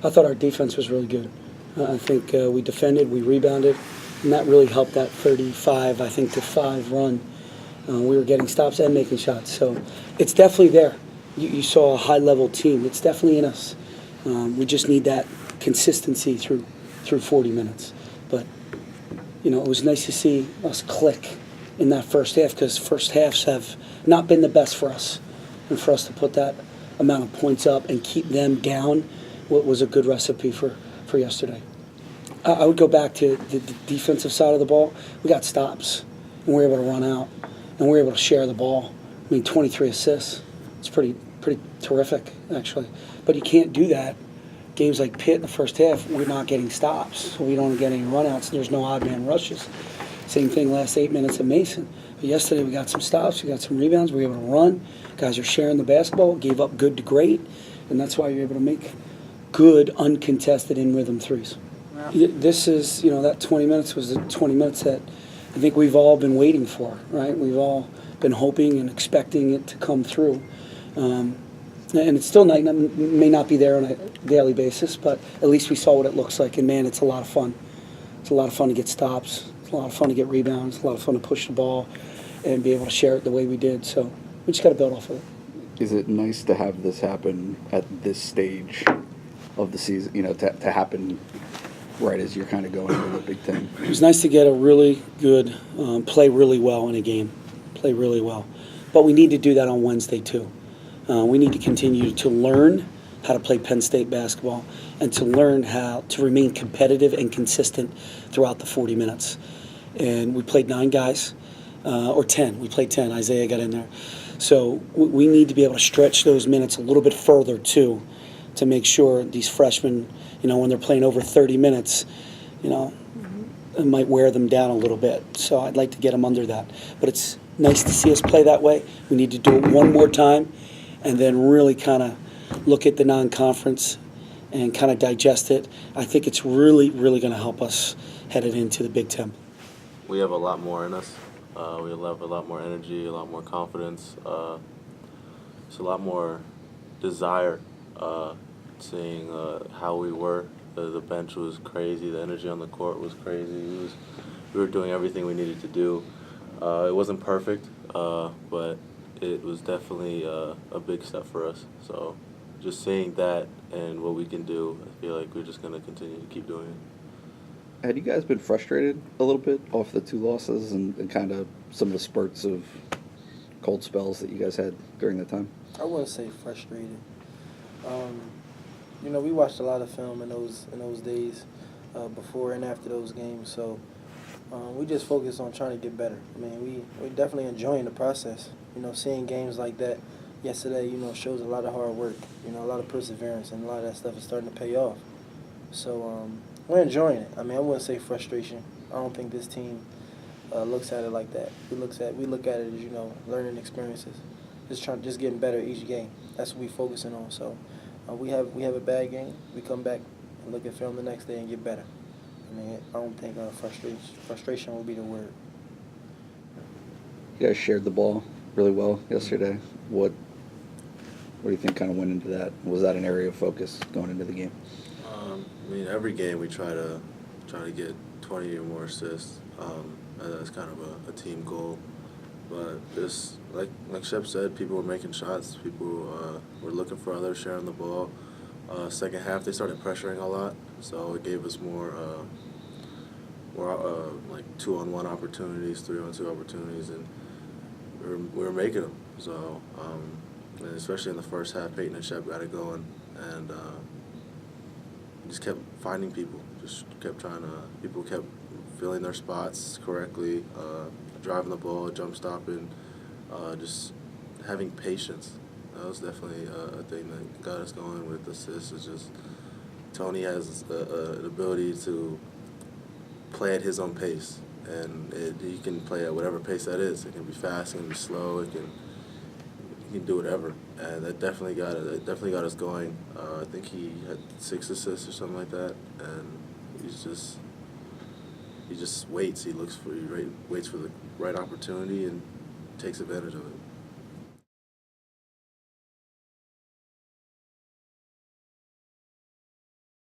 I thought our defense was really good. I think we defended, we rebounded, and that really helped that 35, I think, to 5 run. We were getting stops and making shots. So it's definitely there. You saw a high-level team. It's definitely in us. We just need that consistency through 40 minutes. But, it was nice to see us click in that first half because first halves have not been the best for us. And for us to put that amount of points up and keep them down was a good recipe for yesterday. I would go back to the defensive side of the ball. We got stops, and we were able to run out, and we were able to share the ball. 23 assists. It's pretty terrific, actually. But you can't do that. Games like Pitt in the first half, we're not getting stops, so we don't get any runouts. There's no odd man rushes. Same thing last 8 minutes at Mason. But yesterday we got some stops, we got some rebounds, we were able to run. Guys are sharing the basketball, gave up good to great, and that's why you're able to make good, uncontested, in-rhythm threes. Yeah. This is, that 20 minutes was the 20 minutes that I think we've all been waiting for, right? We've all been hoping and expecting it to come through. And it still may not be there on a daily basis, but at least we saw what it looks like. And, man, it's a lot of fun. It's a lot of fun to get stops. It's a lot of fun to get rebounds. It's a lot of fun to push the ball and be able to share it the way we did. So we just got to build off of it. Is it nice to have this happen at this stage of the season, to happen right as you're kind of going into the Big Ten? It was nice to get a really good play really well in a game, play really well. But we need to do that on Wednesday too. We need to continue to learn how to play Penn State basketball and to learn how to remain competitive and consistent throughout the 40 minutes. And we played 9 guys, or 10. We played 10. Isaiah got in there. So we need to be able to stretch those minutes a little bit further too to make sure these freshmen, when they're playing over 30 minutes, it might wear them down a little bit. So I'd like to get them under that. But it's nice to see us play that way. We need to do it one more time and then really kind of look at the non-conference and kind of digest it. I think it's really, really going to help us headed into the Big Ten. We have a lot more in us. We have a lot more energy, a lot more confidence. It's a lot more desire. Seeing how we were. The bench was crazy. The energy on the court was crazy. We were doing everything we needed to do. It wasn't perfect, but it was definitely a big step for us. So just seeing that and what we can do, I feel like we're just going to continue to keep doing it. Had you guys been frustrated a little bit off the 2 losses and kind of some of the spurts of cold spells that you guys had during that time? I wouldn't say frustrated. We watched a lot of film in those days, before and after those games. So we just focused on trying to get better. We're definitely enjoying the process. Seeing games like that yesterday, shows a lot of hard work. A lot of perseverance, and a lot of that stuff is starting to pay off. So we're enjoying it. I wouldn't say frustration. I don't think this team looks at it like that. We look at it as learning experiences. Just getting better each game. That's what we're focusing on. So. We have a bad game. We come back and look at film the next day and get better. I don't think frustration will be the word. You guys shared the ball really well yesterday. What do you think kind of went into that? Was that an area of focus going into the game? Every game we try to get 20 or more assists. That's kind of a team goal. But just like Shep said, people were making shots. People were looking for others, sharing the ball. Second half, they started pressuring a lot, so it gave us more like 2-on-1 opportunities, 3-on-2 opportunities, and we were making them. So, and especially in the first half, Peyton and Shep got it going, and just kept finding people. Just kept people kept filling their spots correctly. Driving the ball, jump stopping, just having patience. That was definitely a thing that got us going with assists. It's just Tony has an ability to play at his own pace, and he can play at whatever pace that is. It can be fast, it can be slow, he can do whatever, and that definitely got us going. I think he had 6 assists or something like that, and he just waits. He waits for the right opportunity and takes advantage of it.